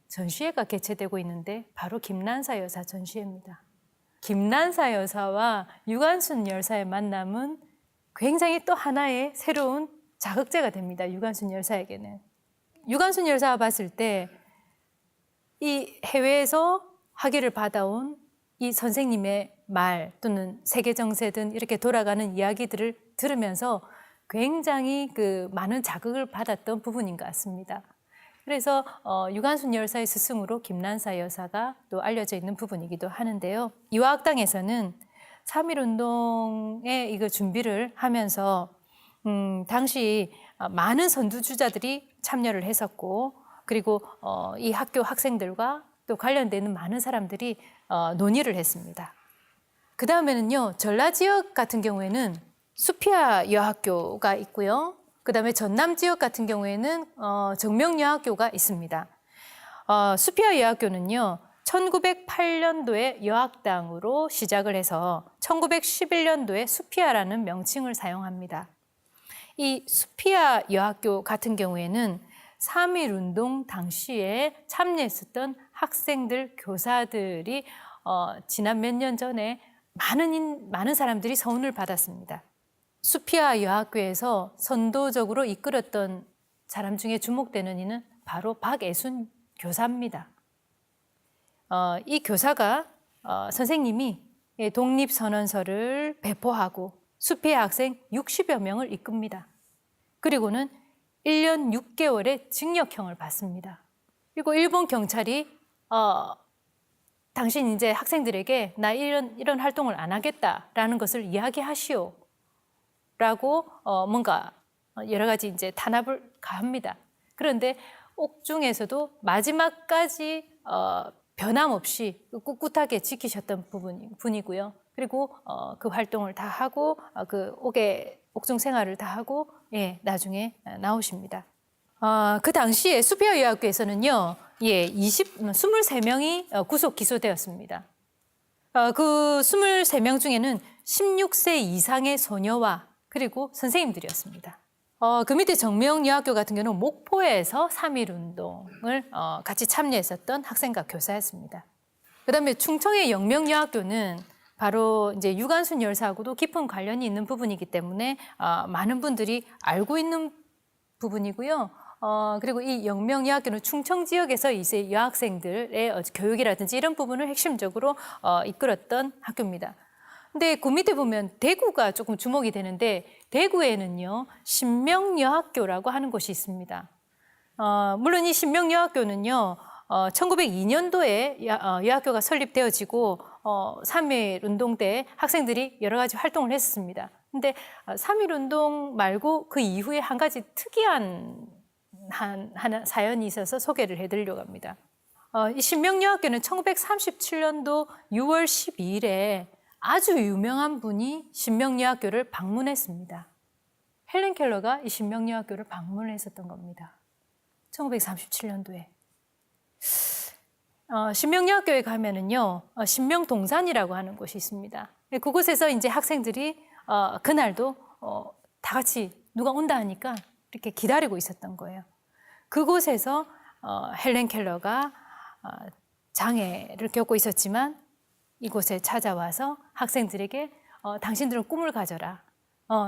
전시회가 개최되고 있는데 바로 김란사 여사 전시회입니다. 김란사 여사와 유관순 열사의 만남은 굉장히 또 하나의 새로운 자극제가 됩니다. 유관순 열사에게는. 유관순 열사가 봤을 때 이 해외에서 학위를 받아온 이 선생님의 말 또는 세계 정세든 이렇게 돌아가는 이야기들을 들으면서 굉장히 많은 자극을 받았던 부분인 것 같습니다. 그래서 유관순 열사의 스승으로 김란사 여사가 또 알려져 있는 부분이기도 하는데요. 이화학당에서는 3.1 운동의 이거 준비를 하면서 당시 많은 선두주자들이 참여를 했었고 그리고 이 학교 학생들과 또 관련되는 많은 사람들이 논의를 했습니다. 그 다음에는요, 전라 지역 같은 경우에는 수피아 여학교가 있고요. 그 다음에 전남 지역 같은 경우에는 정명여학교가 있습니다. 수피아 여학교는요, 1908년도에 여학당으로 시작을 해서 1911년도에 수피아라는 명칭을 사용합니다. 이 수피아 여학교 같은 경우에는 3.1 운동 당시에 참여했었던 학생들, 교사들이 지난 몇 년 전에 많은 사람들이 서운을 받았습니다. 수피아 여학교에서 선도적으로 이끌었던 사람 중에 주목되는 이는 바로 박애순 교사입니다. 이 교사가 선생님이 독립선언서를 배포하고 수피아 학생 60여 명을 이끕니다. 그리고는 1년 6개월의 징역형을 받습니다. 그리고 일본 경찰이 당신 이제 학생들에게 나 이런 활동을 안 하겠다라는 것을 이야기하시오 라고 뭔가 여러 가지 이제 탄압을 가합니다. 그런데 옥중에서도 마지막까지 변함없이 꿋꿋하게 지키셨던 분이고요. 그리고 그 활동을 다 하고 그 옥중 생활을 다 하고 나중에 나오십니다. 그 당시에 수피아 여학교에서는요, 23명이 구속 기소되었습니다. 그 23명 중에는 16세 이상의 소녀와 그리고 선생님들이었습니다. 그 밑에 정명여학교 같은 경우는 목포에서 3.1운동을 같이 참여했었던 학생과 교사였습니다. 그다음에 충청의 영명여학교는 바로 이제 유관순 열사하고도 깊은 관련이 있는 부분이기 때문에 많은 분들이 알고 있는 부분이고요. 그리고 이 영명여학교는 충청 지역에서 이제 여학생들의 교육이라든지 이런 부분을 핵심적으로 이끌었던 학교입니다. 근데 그 밑에 보면 대구가 조금 주목이 되는데 대구에는요 신명여학교라고 하는 곳이 있습니다. 물론 이 신명여학교는요 1902년도에 여학교가 설립되어지고 3.1 운동 때 학생들이 여러 가지 활동을 했습니다. 근데 3.1 운동 말고 그 이후에 한 가지 특이한 하나 사연이 있어서 소개를 해드리려고 합니다. 이 신명여학교는 1937년도 6월 12일에 아주 유명한 분이 신명여학교를 방문했습니다. 헬렌 켈러가 이 신명여학교를 방문했었던 겁니다. 1937년도에. 신명여학교에 가면은요, 신명동산이라고 하는 곳이 있습니다. 그곳에서 이제 학생들이 그날도 다 같이 누가 온다 하니까 이렇게 기다리고 있었던 거예요. 그곳에서 헬렌 켈러가 장애를 겪고 있었지만 이곳에 찾아와서 학생들에게 당신들은 꿈을 가져라.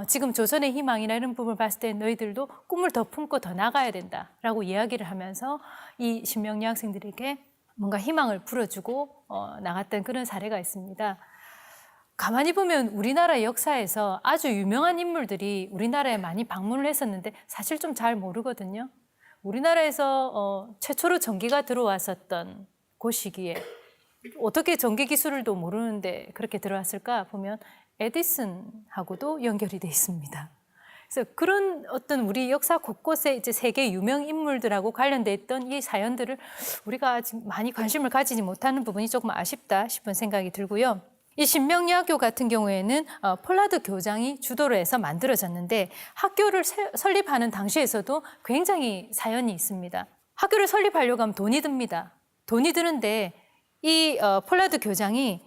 지금 조선의 희망이나 이런 부분을 봤을 때 너희들도 꿈을 더 품고 더 나가야 된다라고 이야기를 하면서 이 신명여 학생들에게 뭔가 희망을 불어주고 나갔던 그런 사례가 있습니다. 가만히 보면 우리나라 역사에서 아주 유명한 인물들이 우리나라에 많이 방문을 했었는데 사실 좀 잘 모르거든요. 우리나라에서 최초로 전기가 들어왔었던 그 시기에 어떻게 전기 기술을도 모르는데 그렇게 들어왔을까 보면 에디슨하고도 연결이 돼 있습니다. 그래서 그런 어떤 우리 역사 곳곳에 이제 세계 유명 인물들하고 관련돼 있던 이 사연들을 우리가 아직 많이 관심을 가지지 못하는 부분이 조금 아쉽다 싶은 생각이 들고요. 이 신명여학교 같은 경우에는 폴라드 교장이 주도를 해서 만들어졌는데 학교를 설립하는 당시에서도 굉장히 사연이 있습니다. 학교를 설립하려고 하면 돈이 듭니다. 돈이 드는데 이 폴라드 교장이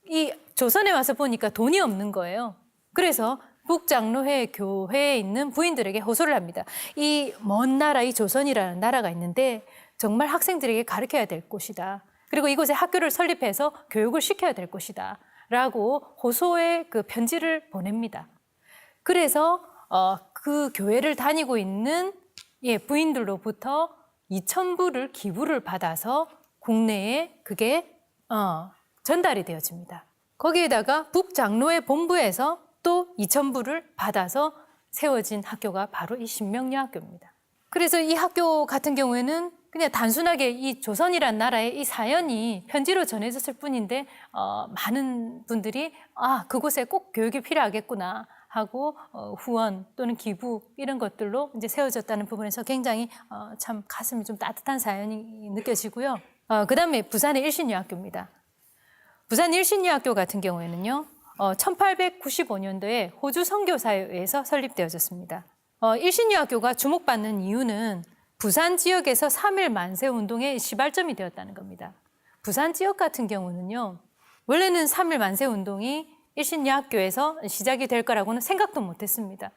이 조선에 와서 보니까 돈이 없는 거예요. 그래서 북장로회 교회에 있는 부인들에게 호소를 합니다. 이 먼 나라, 이 조선이라는 나라가 있는데 정말 학생들에게 가르쳐야 될 곳이다. 그리고 이곳에 학교를 설립해서 교육을 시켜야 될 곳이다. 라고 호소의 그 편지를 보냅니다. 그래서 그 교회를 다니고 있는 부인들로부터 2,000불을 기부를 받아서 국내에 그게 전달이 되어집니다. 거기에다가 북장로회 본부에서 또 2,000불을 받아서 세워진 학교가 바로 이 신명여학교입니다. 그래서 이 학교 같은 경우에는 그냥 단순하게 이 조선이란 나라의 이 사연이 편지로 전해졌을 뿐인데 많은 분들이 그곳에 꼭 교육이 필요하겠구나 하고 후원 또는 기부 이런 것들로 이제 세워졌다는 부분에서 굉장히 참 가슴이 좀 따뜻한 사연이 느껴지고요. 그다음에 부산의 일신여학교입니다. 부산 일신여학교 같은 경우에는요, 1895년도에 호주 선교사에 의해서 설립되어졌습니다. 일신여학교가 주목받는 이유는 부산 지역에서 3.1 만세 운동의 시발점이 되었다는 겁니다. 부산 지역 같은 경우는요, 원래는 3.1 만세 운동이 일신여학교에서 시작이 될 거라고는 생각도 못했습니다.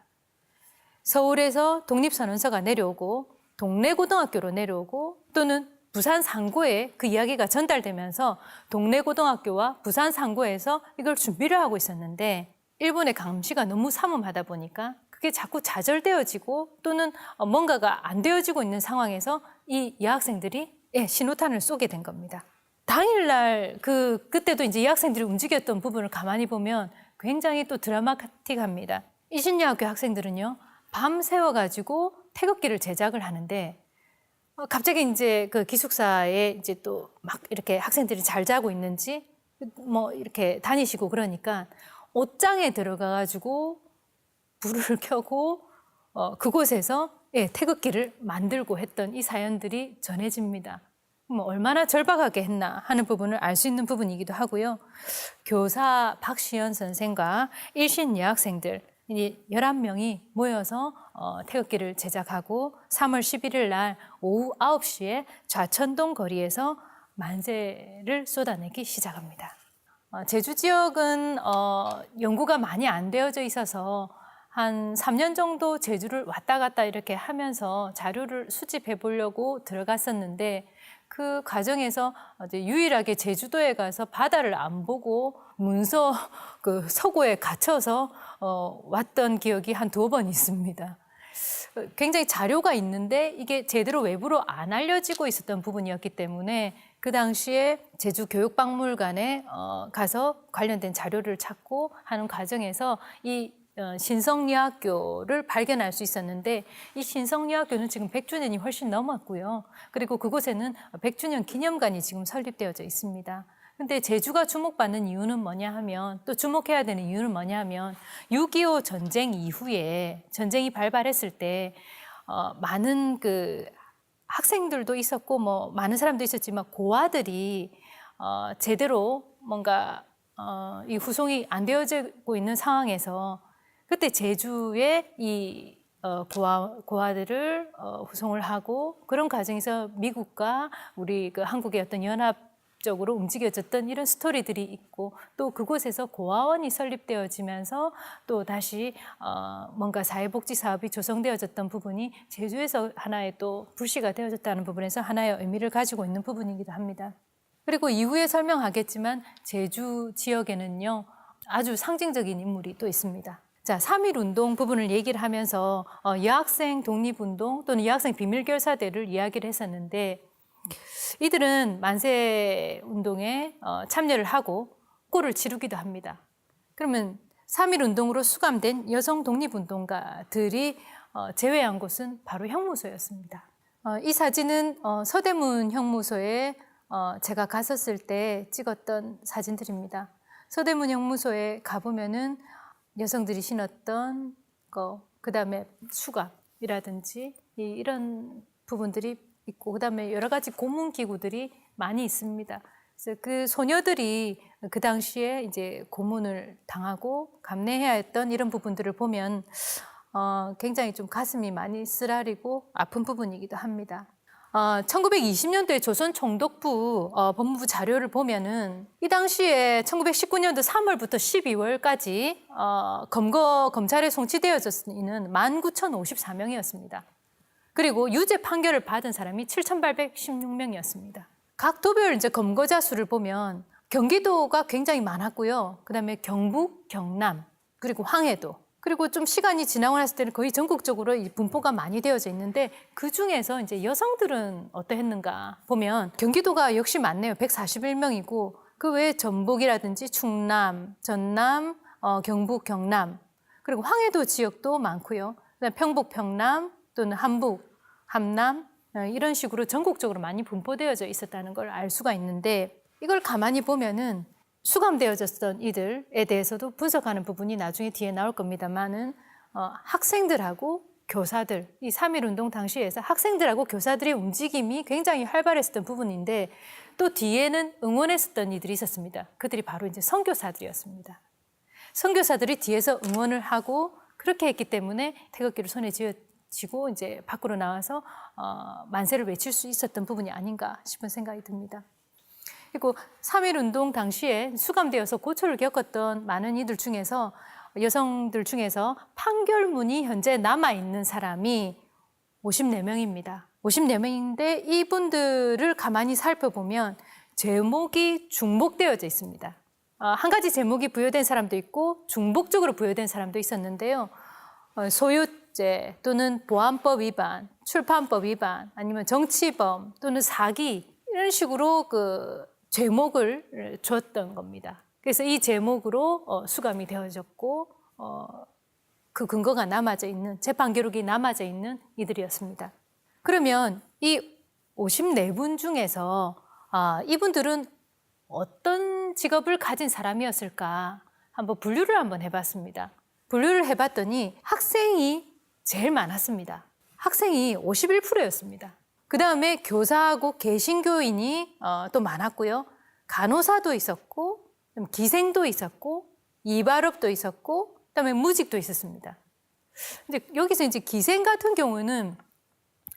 서울에서 독립선언서가 내려오고 동래고등학교로 내려오고 또는 부산 상고에 그 이야기가 전달되면서 동래고등학교와 부산 상고에서 이걸 준비를 하고 있었는데 일본의 감시가 너무 삼엄하다 보니까 그게 자꾸 좌절되어지고 또는 뭔가가 안 되어지고 있는 상황에서 이 여학생들이 신호탄을 쏘게 된 겁니다. 당일날 그때도 이제 여학생들이 움직였던 부분을 가만히 보면 굉장히 또 드라마틱합니다. 이신여학교 학생들은요, 밤 새워가지고 태극기를 제작을 하는데 갑자기 이제 그 기숙사에 이제 또 막 이렇게 학생들이 잘 자고 있는지 뭐 이렇게 다니시고 그러니까 옷장에 들어가가지고 불을 켜고 그곳에서 태극기를 만들고 했던 이 사연들이 전해집니다. 뭐 얼마나 절박하게 했나 하는 부분을 알 수 있는 부분이기도 하고요. 교사 박시연 선생과 일신 여학생들 11명이 모여서 태극기를 제작하고 3월 11일 날 오후 9시에 좌천동 거리에서 만세를 쏟아내기 시작합니다. 제주 지역은 연구가 많이 안 되어져 있어서 한 3년 정도 제주를 왔다 갔다 이렇게 하면서 자료를 수집해 보려고 들어갔었는데 그 과정에서 유일하게 제주도에 가서 바다를 안 보고 문서 그 서고에 갇혀서 왔던 기억이 한 2번 있습니다. 굉장히 자료가 있는데 이게 제대로 외부로 안 알려지고 있었던 부분이었기 때문에 그 당시에 제주교육박물관에 가서 관련된 자료를 찾고 하는 과정에서 이 신성여학교를 발견할 수 있었는데 이 신성여학교는 지금 100주년이 훨씬 넘었고요. 그리고 그곳에는 100주년 기념관이 지금 설립되어져 있습니다. 근데 제주가 주목받는 이유는 뭐냐 하면 또 주목해야 되는 이유는 뭐냐 하면 6.25 전쟁 이후에 전쟁이 발발했을 때 많은 그 학생들도 있었고 뭐 많은 사람도 있었지만 고아들이 제대로 뭔가 이 후송이 안 되어지고 있는 상황에서 그때 제주에 이 고아들을 후송을 하고 그런 과정에서 미국과 우리 그 한국의 어떤 연합적으로 움직여졌던 이런 스토리들이 있고 또 그곳에서 고아원이 설립되어지면서 또 다시 뭔가 사회복지 사업이 조성되어졌던 부분이 제주에서 하나의 또 불씨가 되어졌다는 부분에서 하나의 의미를 가지고 있는 부분이기도 합니다. 그리고 이후에 설명하겠지만 제주 지역에는요 아주 상징적인 인물이 또 있습니다. 자, 3.1운동 부분을 얘기를 하면서 여학생 독립운동 또는 여학생 비밀결사대를 이야기를 했었는데 이들은 만세운동에 참여를 하고 꼴을 지르기도 합니다. 그러면 3.1운동으로 수감된 여성 독립운동가들이 제외한 곳은 바로 형무소였습니다. 이 사진은 서대문 형무소에 제가 갔었을 때 찍었던 사진들입니다. 서대문 형무소에 가보면은 여성들이 신었던 거, 그 다음에 수갑이라든지 이런 부분들이 있고, 그 다음에 여러 가지 고문 기구들이 많이 있습니다. 그래서 그 소녀들이 그 당시에 이제 고문을 당하고 감내해야 했던 이런 부분들을 보면 굉장히 좀 가슴이 많이 쓰라리고 아픈 부분이기도 합니다. 1920년도에 조선 총독부 법무부 자료를 보면은 이 당시에 1919년도 3월부터 12월까지 검찰에 송치되어졌는 19,054명이었습니다. 그리고 유죄 판결을 받은 사람이 7,816명이었습니다. 각 도별 이제 검거자 수를 보면 경기도가 굉장히 많았고요. 그다음에 경북, 경남, 그리고 황해도. 그리고 좀 시간이 지나고 났을 때는 거의 전국적으로 이 분포가 많이 되어져 있는데 그 중에서 이제 여성들은 어떠했는가 보면 경기도가 역시 많네요. 141명이고 그 외에 전북이라든지 충남, 전남, 경북, 경남 그리고 황해도 지역도 많고요. 그다음에 평북, 평남 또는 함북, 함남 이런 식으로 전국적으로 많이 분포되어져 있었다는 걸 알 수가 있는데 이걸 가만히 보면은 수감되어졌던 이들에 대해서도 분석하는 부분이 나중에 뒤에 나올 겁니다만은 학생들하고 교사들, 이 3.1운동 당시에서 학생들하고 교사들의 움직임이 굉장히 활발했었던 부분인데 또 뒤에는 응원했었던 이들이 있었습니다. 그들이 바로 이제 선교사들이었습니다. 선교사들이 뒤에서 응원을 하고 그렇게 했기 때문에 태극기를 손에 쥐고 이제 밖으로 나와서 만세를 외칠 수 있었던 부분이 아닌가 싶은 생각이 듭니다. 그리고 3.1운동 당시에 수감되어서 고초를 겪었던 많은 이들 중에서 여성들 중에서 판결문이 현재 남아있는 사람이 54명입니다. 54명인데 이분들을 가만히 살펴보면 제목이 중복되어져 있습니다. 한 가지 제목이 부여된 사람도 있고 중복적으로 부여된 사람도 있었는데요. 소유죄 또는 보안법 위반, 출판법 위반, 아니면 정치범 또는 사기 이런 식으로 그 제목을 줬던 겁니다. 그래서 이 제목으로 수감이 되어졌고 그 근거가 남아져 있는 재판 기록이 남아져 있는 이들이었습니다. 그러면 이 54분 중에서 이분들은 어떤 직업을 가진 사람이었을까 한번 분류를 한번 해봤습니다. 분류를 해봤더니 학생이 제일 많았습니다. 학생이 51%였습니다. 그 다음에 교사하고 개신교인이 또 많았고요. 간호사도 있었고, 기생도 있었고, 이발업도 있었고, 그다음에 무직도 있었습니다. 근데 여기서 이제 기생 같은 경우는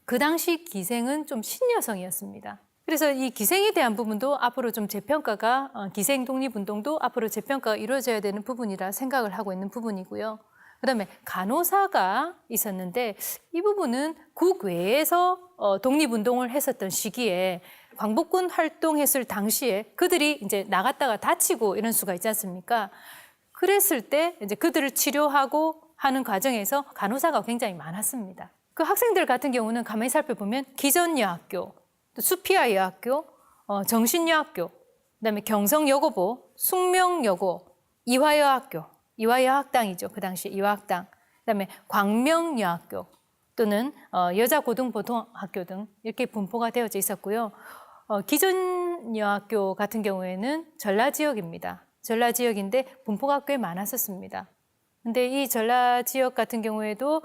그 당시 기생은 좀 신여성이었습니다. 그래서 이 기생에 대한 부분도 앞으로 좀 재평가가 기생 독립운동도 앞으로 재평가가 이루어져야 되는 부분이라 생각을 하고 있는 부분이고요. 그다음에 간호사가 있었는데 이 부분은 국외에서 독립운동을 했었던 시기에 광복군 활동했을 당시에 그들이 이제 나갔다가 다치고 이런 수가 있지 않습니까? 그랬을 때 이제 그들을 치료하고 하는 과정에서 간호사가 굉장히 많았습니다. 그 학생들 같은 경우는 가만히 살펴보면 기전여학교, 또 수피아 여학교, 정신여학교, 그다음에 경성여고보, 숙명여고, 이화여학교, 이화여학당이죠. 그 당시 이화학당. 그다음에 광명여학교 또는 여자고등보통학교 등 이렇게 분포가 되어져 있었고요. 기전여학교 같은 경우에는 전라 지역입니다. 전라 지역인데 분포가 꽤 많았었습니다. 근데 이 전라 지역 같은 경우에도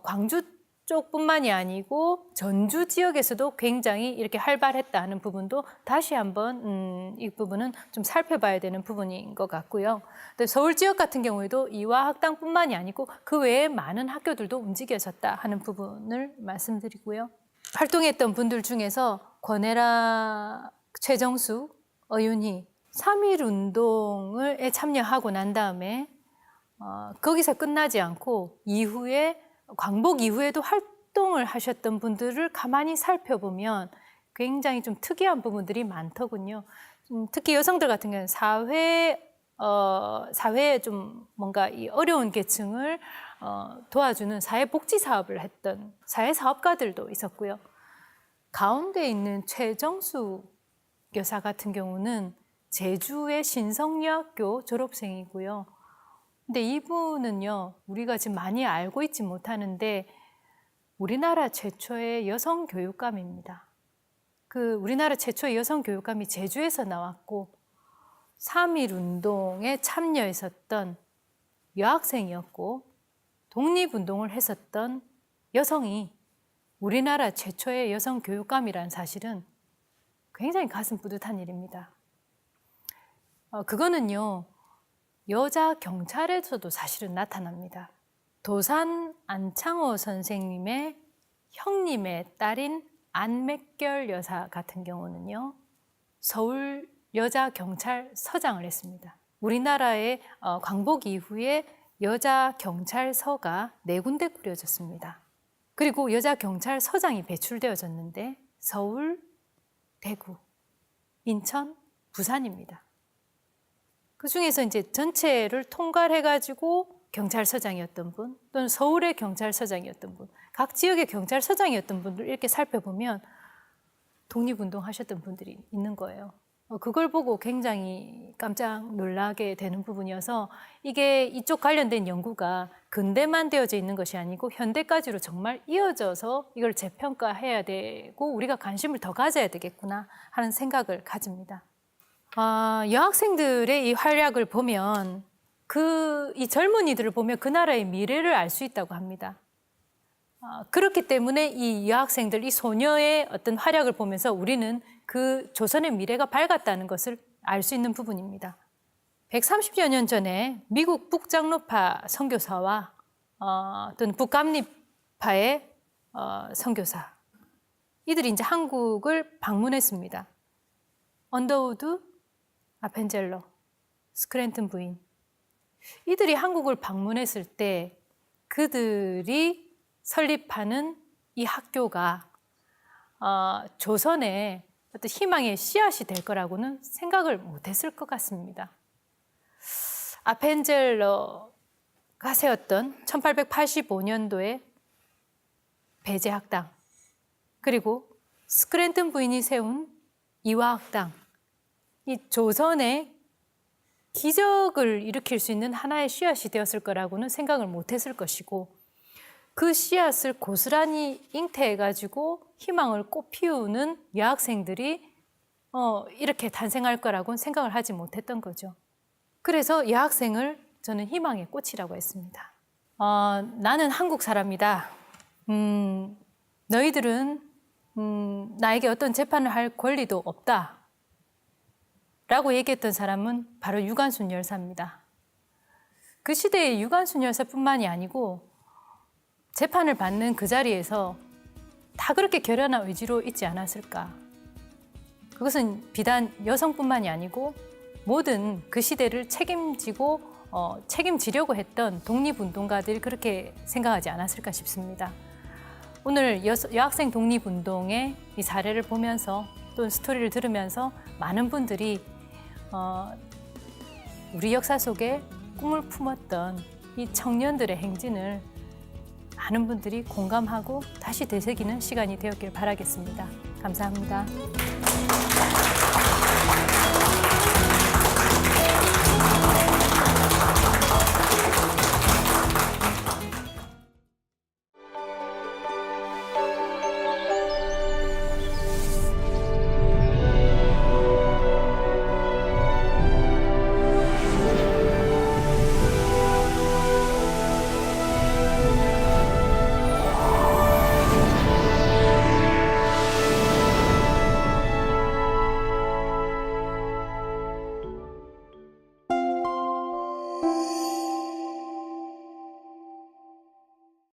광주 쪽뿐만이 아니고 전주 지역에서도 굉장히 이렇게 활발했다 하는 부분도 다시 한번 이 부분은 좀 살펴봐야 되는 부분인 것 같고요. 서울 지역 같은 경우에도 이화학당뿐만이 아니고 그 외에 많은 학교들도 움직여졌다 하는 부분을 말씀드리고요. 활동했던 분들 중에서 권혜라, 최정수, 어윤희 3.1 운동에 참여하고 난 다음에 거기서 끝나지 않고 이후에 광복 이후에도 활동을 하셨던 분들을 가만히 살펴보면 굉장히 좀 특이한 부분들이 많더군요. 특히 여성들 같은 경우는 사회에 좀 뭔가 이 어려운 계층을 도와주는 사회복지 사업을 했던 사회사업가들도 있었고요. 가운데 있는 최정수 여사 같은 경우는 제주의 신성여학교 졸업생이고요. 근데 이분은요, 우리가 지금 많이 알고 있지 못하는데 우리나라 최초의 여성 교육감입니다. 우리나라 최초의 여성 교육감이 제주에서 나왔고 3.1 운동에 참여했었던 여학생이었고 독립운동을 했었던 여성이 우리나라 최초의 여성 교육감이라는 사실은 굉장히 가슴 뿌듯한 일입니다. 그거는요, 여자 경찰에서도 사실은 나타납니다. 도산 안창호 선생님의 형님의 딸인 안맥결 여사 같은 경우는요, 서울 여자 경찰서장을 했습니다. 우리나라의 광복 이후에 여자 경찰서가 4군데 꾸려졌습니다. 그리고 여자 경찰서장이 배출되어졌는데 서울, 대구, 인천, 부산입니다. 그 중에서 이제 전체를 통괄해가지고 경찰서장이었던 분, 또는 서울의 경찰서장이었던 분, 각 지역의 경찰서장이었던 분들 이렇게 살펴보면 독립운동 하셨던 분들이 있는 거예요. 그걸 보고 굉장히 깜짝 놀라게 되는 부분이어서 이게 이쪽 관련된 연구가 근대만 되어져 있는 것이 아니고 현대까지로 정말 이어져서 이걸 재평가해야 되고 우리가 관심을 더 가져야 되겠구나 하는 생각을 가집니다. 여학생들의 이 활약을 보면 이 젊은이들을 보면 그 나라의 미래를 알 수 있다고 합니다. 그렇기 때문에 이 여학생들, 이 소녀의 어떤 활약을 보면서 우리는 그 조선의 미래가 밝았다는 것을 알 수 있는 부분입니다. 130여 년 전에 미국 북장로파 선교사와 또는 북감리파의 선교사, 이들이 이제 한국을 방문했습니다. 언더우드, 아펜젤러, 스크랜튼 부인, 이들이 한국을 방문했을 때 그들이 설립하는 이 학교가 조선의 어떤 희망의 씨앗이 될 거라고는 생각을 못했을 것 같습니다. 아펜젤러가 세웠던 1885년도에 배제학당, 그리고 스크랜튼 부인이 세운 이화학당, 이 조선의 기적을 일으킬 수 있는 하나의 씨앗이 되었을 거라고는 생각을 못했을 것이고, 그 씨앗을 고스란히 잉태해가지고 희망을 꽃피우는 여학생들이 이렇게 탄생할 거라고는 생각을 하지 못했던 거죠. 그래서 여학생을 저는 희망의 꽃이라고 했습니다. 나는 한국 사람이다. 너희들은 나에게 어떤 재판을 할 권리도 없다. 라고 얘기했던 사람은 바로 유관순 열사입니다. 그 시대의 유관순 열사뿐만이 아니고 재판을 받는 그 자리에서 다 그렇게 결연한 의지로 있지 않았을까. 그것은 비단 여성뿐만이 아니고 모든 그 시대를 책임지려고 했던 독립운동가들이 그렇게 생각하지 않았을까 싶습니다. 오늘 여학생 독립운동의 이 사례를 보면서 또 스토리를 들으면서 많은 분들이 우리 역사 속에 꿈을 품었던 이 청년들의 행진을 많은 분들이 공감하고 다시 되새기는 시간이 되었길 바라겠습니다. 감사합니다.